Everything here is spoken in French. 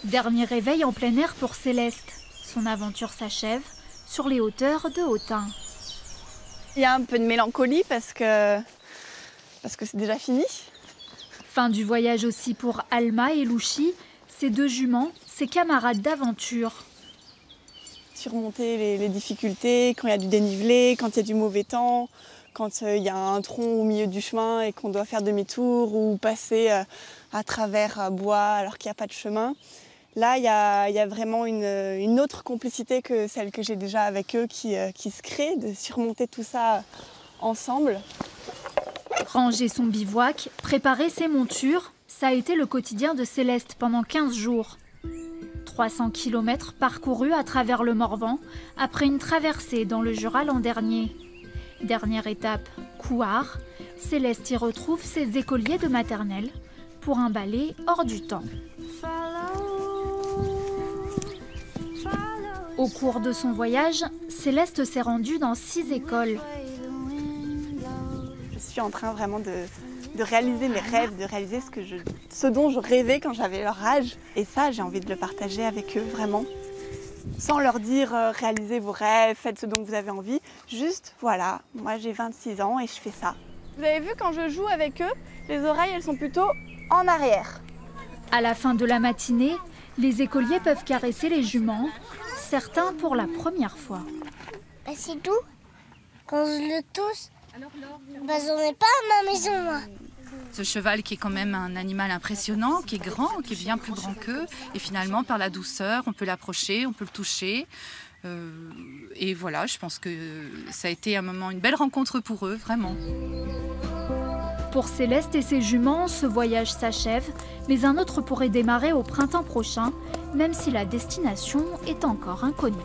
Dernier réveil en plein air pour Céleste. Son aventure s'achève sur les hauteurs de Autun. Il y a un peu de mélancolie parce que c'est déjà fini. Fin du voyage aussi pour Alma et Louchi, ses deux juments, ses camarades d'aventure. Surmonter les difficultés, quand il y a du dénivelé, quand il y a du mauvais temps, quand il y a un tronc au milieu du chemin et qu'on doit faire demi-tour ou passer à travers un bois alors qu'il n'y a pas de chemin. Là, il y a vraiment une autre complicité que celle que j'ai déjà avec eux qui se crée, de surmonter tout ça ensemble. Ranger son bivouac, préparer ses montures, ça a été le quotidien de Céleste pendant 15 jours. 300 km parcourus à travers le Morvan après une traversée dans le Jura l'an dernier. Dernière étape, Couard, Céleste y retrouve ses écoliers de maternelle pour un ballet hors du temps. Au cours de son voyage, Céleste s'est rendue dans 6 écoles. Je suis en train vraiment de réaliser mes rêves, de réaliser ce dont je rêvais quand j'avais leur âge. Et ça, j'ai envie de le partager avec eux, vraiment. Sans leur dire réalisez vos rêves, faites ce dont vous avez envie. Juste, voilà, moi j'ai 26 ans et je fais ça. Vous avez vu, quand je joue avec eux, les oreilles, elles sont plutôt en arrière. À la fin de la matinée, les écoliers peuvent caresser les juments, certains pour la première fois. Bah c'est tout. Quand je le touche, bah j'en ai pas à ma maison, moi. Ce cheval qui est quand même un animal impressionnant, qui est grand, qui est bien plus grand qu'eux. Et finalement, par la douceur, on peut l'approcher, on peut le toucher. Et voilà, je pense que ça a été un moment, une belle rencontre pour eux, vraiment. Pour Céleste et ses juments, ce voyage s'achève, mais un autre pourrait démarrer au printemps prochain, même si la destination est encore inconnue.